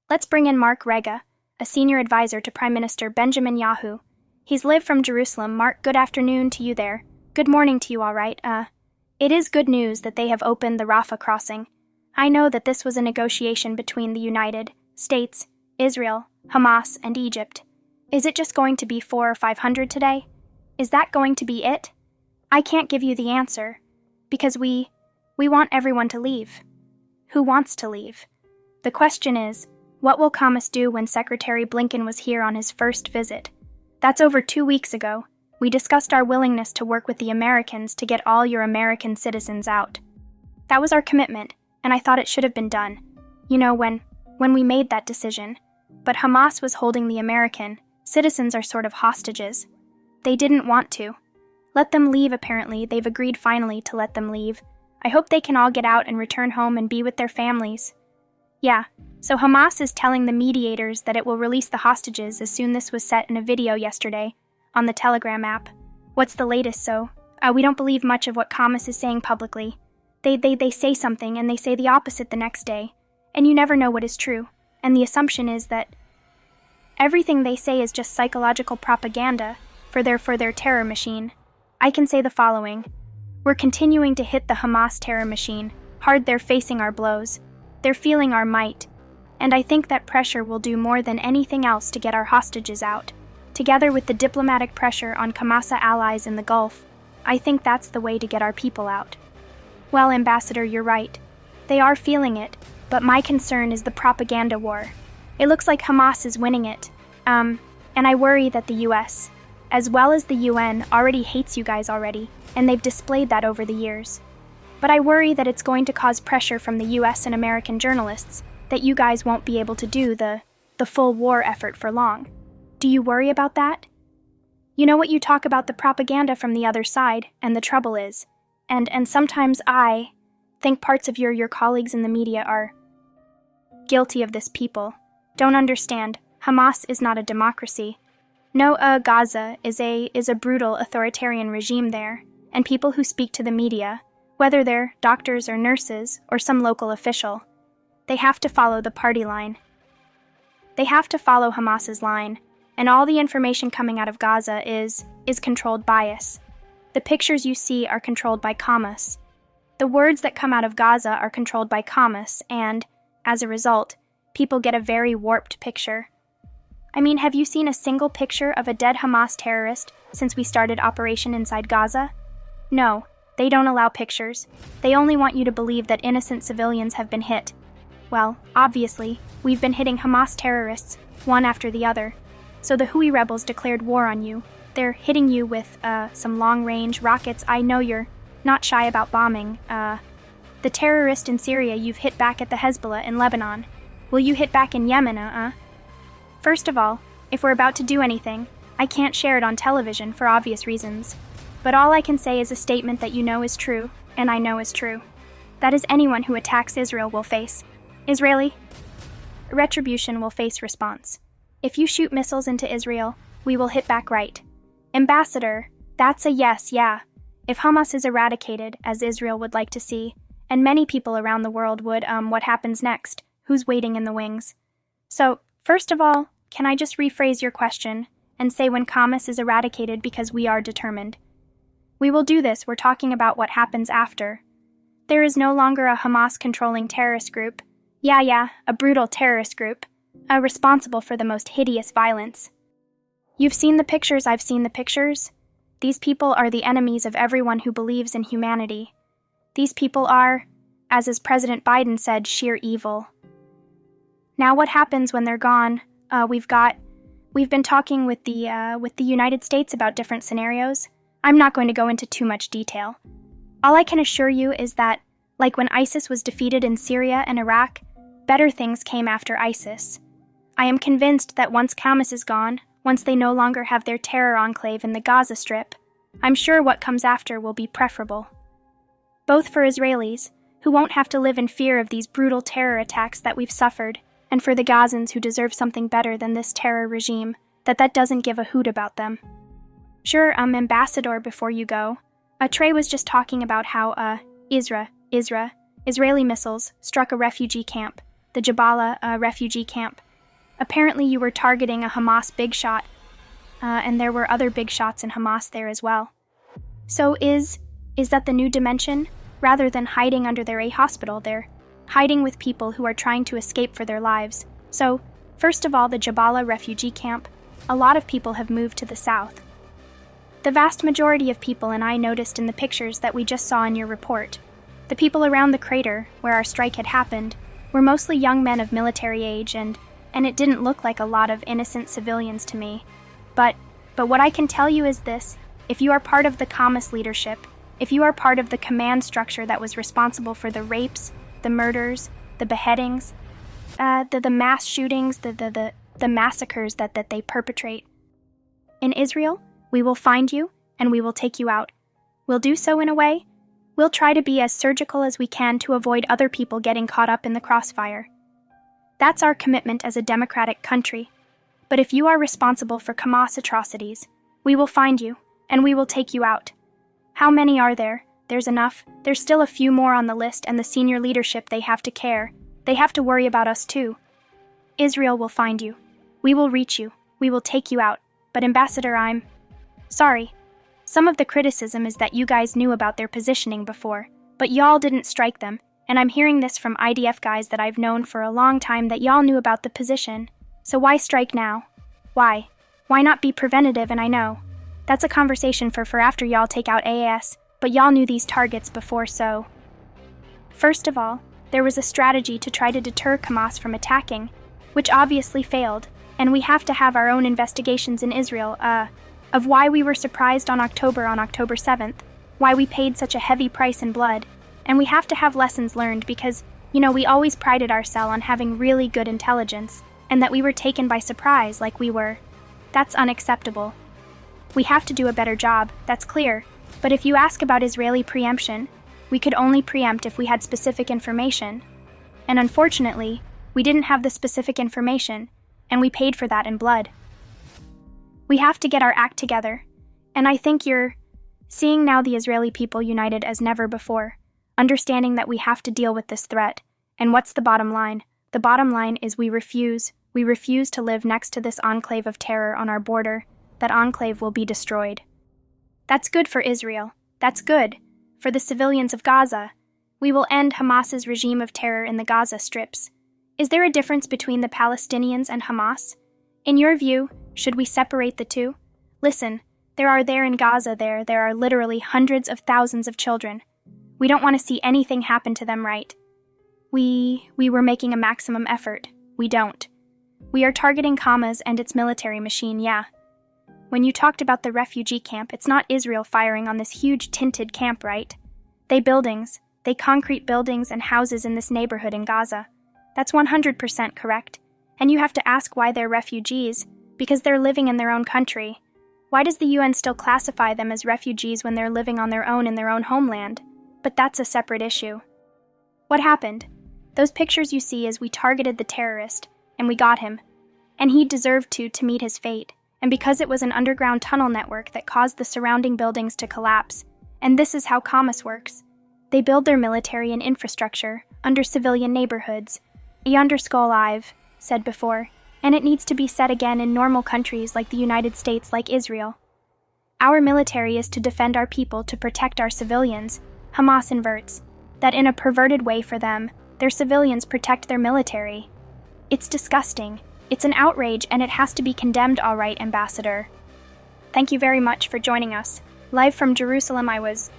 Let's bring in Mark Rega, a senior advisor to Prime Minister Benjamin Netanyahu. He's live from Jerusalem. Mark, good afternoon to you there. Good morning to you, all right. It is good news that they have opened the Rafah crossing. I know that this was a negotiation between the United States, Israel, Hamas, and Egypt. Is it just going to be 400 or 500 today? Is that going to be it? I can't give you the answer, because we want everyone to leave. Who wants to leave? The question is, what will Hamas do when Secretary Blinken was here on his first visit? That's over 2 weeks ago. We discussed our willingness to work with the Americans to get all your American citizens out. That was our commitment, and I thought it should have been done. You know, when we made that decision. But Hamas was holding the American citizens are sort of hostages. They didn't want to. Let them leave, apparently. They've agreed finally to let them leave. I hope they can all get out and return home and be with their families. Yeah, so Hamas is telling the mediators that it will release the hostages as soon. This was set in a video yesterday on the Telegram app. What's the latest, so? We don't believe much of what Hamas is saying publicly. They say something and they say the opposite the next day. And you never know what is true. And the assumption is that everything they say is just psychological propaganda for their terror machine. I can say the following. We're continuing to hit the Hamas terror machine. Hard, they're facing our blows. They're feeling our might. And I think that pressure will do more than anything else to get our hostages out. Together with the diplomatic pressure on Hamas allies in the Gulf, I think that's the way to get our people out. Well, Ambassador, you're right. They are feeling it, but my concern is the propaganda war. It looks like Hamas is winning it. And I worry that the US, as well as the UN, already hates you guys already, and they've displayed that over the years. But I worry that it's going to cause pressure from the US and American journalists that you guys won't be able to do the full war effort for long. Do you worry about that? You know what, you talk about the propaganda from the other side, and the trouble is, and sometimes I think parts of your colleagues in the media are guilty of this. People don't understand. Hamas is not a democracy. No, Gaza is a brutal authoritarian regime there, and people who speak to the media, whether they're doctors or nurses or some local official, they have to follow the party line. They have to follow Hamas's line, and all the information coming out of Gaza is controlled bias. The pictures you see are controlled by Hamas. The words that come out of Gaza are controlled by Hamas, and, as a result, people get a very warped picture. I mean, have you seen a single picture of a dead Hamas terrorist since we started Operation Inside Gaza? No, they don't allow pictures. They only want you to believe that innocent civilians have been hit. Well, obviously, we've been hitting Hamas terrorists, one after the other. So the Houthi rebels declared war on you. They're hitting you with, some long-range rockets. I know you're not shy about bombing. The terrorist in Syria, you've hit back at the Hezbollah in Lebanon. Will you hit back in Yemen, First of all, if we're about to do anything, I can't share it on television for obvious reasons. But all I can say is a statement that you know is true, and I know is true. That is, anyone who attacks Israel will face Israeli retribution, will face response. If you shoot missiles into Israel, we will hit back right. Ambassador, that's a yes, yeah. If Hamas is eradicated, as Israel would like to see, and many people around the world would, what happens next? Who's waiting in the wings? So, first of all, can I just rephrase your question and say when Hamas is eradicated, because we are determined. We will do this. We're talking about what happens after. There is no longer a Hamas-controlling terrorist group. Yeah, a brutal terrorist group, responsible for the most hideous violence. You've seen the pictures, I've seen the pictures. These people are the enemies of everyone who believes in humanity. These people are, as President Biden said, sheer evil. Now what happens when they're gone? We've been talking with the United States about different scenarios. I'm not going to go into too much detail. All I can assure you is that, like when ISIS was defeated in Syria and Iraq, better things came after ISIS. I am convinced that once Hamas is gone, once they no longer have their terror enclave in the Gaza Strip, I'm sure what comes after will be preferable. Both for Israelis, who won't have to live in fear of these brutal terror attacks that we've suffered, and for the Gazans who deserve something better than this terror regime that doesn't give a hoot about them. Sure, Ambassador, before you go, Trey was just talking about how, Israeli missiles struck a refugee camp the Jabalah refugee camp. Apparently you were targeting a Hamas big shot, and there were other big shots in Hamas there as well. So is that the new dimension? Rather than hiding under their hospital, they're hiding with people who are trying to escape for their lives. So, first of all, the Jabalah refugee camp, a lot of people have moved to the south. The vast majority of people, and I noticed in the pictures that we just saw in your report, the people around the crater where our strike had happened were mostly young men of military age, and it didn't look like a lot of innocent civilians to me. But what I can tell you is this: if you are part of the Hamas leadership, if you are part of the command structure that was responsible for the rapes, the murders, the beheadings, the mass shootings, the massacres that they perpetrate in Israel, we will find you and we will take you out. We'll do so in a way. We'll try to be as surgical as we can to avoid other people getting caught up in the crossfire. That's our commitment as a democratic country. But if you are responsible for Hamas atrocities, we will find you and we will take you out. How many are there? There's enough. There's still a few more on the list, and the senior leadership, they have to care. They have to worry about us too. Israel will find you. We will reach you. We will take you out. But Ambassador, I'm sorry. Some of the criticism is that you guys knew about their positioning before, but y'all didn't strike them, and I'm hearing this from IDF guys that I've known for a long time that y'all knew about the position. So why strike now? Why? Why not be preventative? And I know that's a conversation for after y'all take out AAS, but y'all knew these targets before, so. First of all, there was a strategy to try to deter Hamas from attacking, which obviously failed, and we have to have our own investigations in Israel, of why we were surprised on October 7th, why we paid such a heavy price in blood, and we have to have lessons learned because, we always prided ourselves on having really good intelligence, and that we were taken by surprise like we were. That's unacceptable. We have to do a better job, that's clear, but if you ask about Israeli preemption, we could only preempt if we had specific information. And unfortunately, we didn't have the specific information, and we paid for that in blood. We have to get our act together, and I think you're seeing now the Israeli people united as never before, understanding that we have to deal with this threat. And what's the bottom line? The bottom line is we refuse to live next to this enclave of terror on our border. That enclave will be destroyed. That's good for Israel. That's good for the civilians of Gaza. We will end Hamas's regime of terror in the Gaza strips. Is there a difference between the Palestinians and Hamas? In your view, should we separate the two? Listen, there in Gaza there are literally hundreds of thousands of children. We don't want to see anything happen to them, right? We were making a maximum effort. We don't. We are targeting Hamas and its military machine, yeah. When you talked about the refugee camp, it's not Israel firing on this huge tinted camp, right? They concrete buildings and houses in this neighborhood in Gaza. That's 100% correct. And you have to ask why they're refugees, because they're living in their own country. Why does the UN still classify them as refugees when they're living on their own in their own homeland? But that's a separate issue. What happened? Those pictures you see is we targeted the terrorist, and we got him. And he deserved to meet his fate. And because it was an underground tunnel network that caused the surrounding buildings to collapse. And this is how Hamas works. They build their military and infrastructure under civilian neighborhoods. Yonder I've said before, and it needs to be said again in normal countries like the United States, like Israel. Our military is to defend our people, to protect our civilians. Hamas inverts that in a perverted way for them, their civilians protect their military. It's disgusting. It's an outrage, and it has to be condemned, all right, Ambassador. Thank you very much for joining us. Live from Jerusalem, I was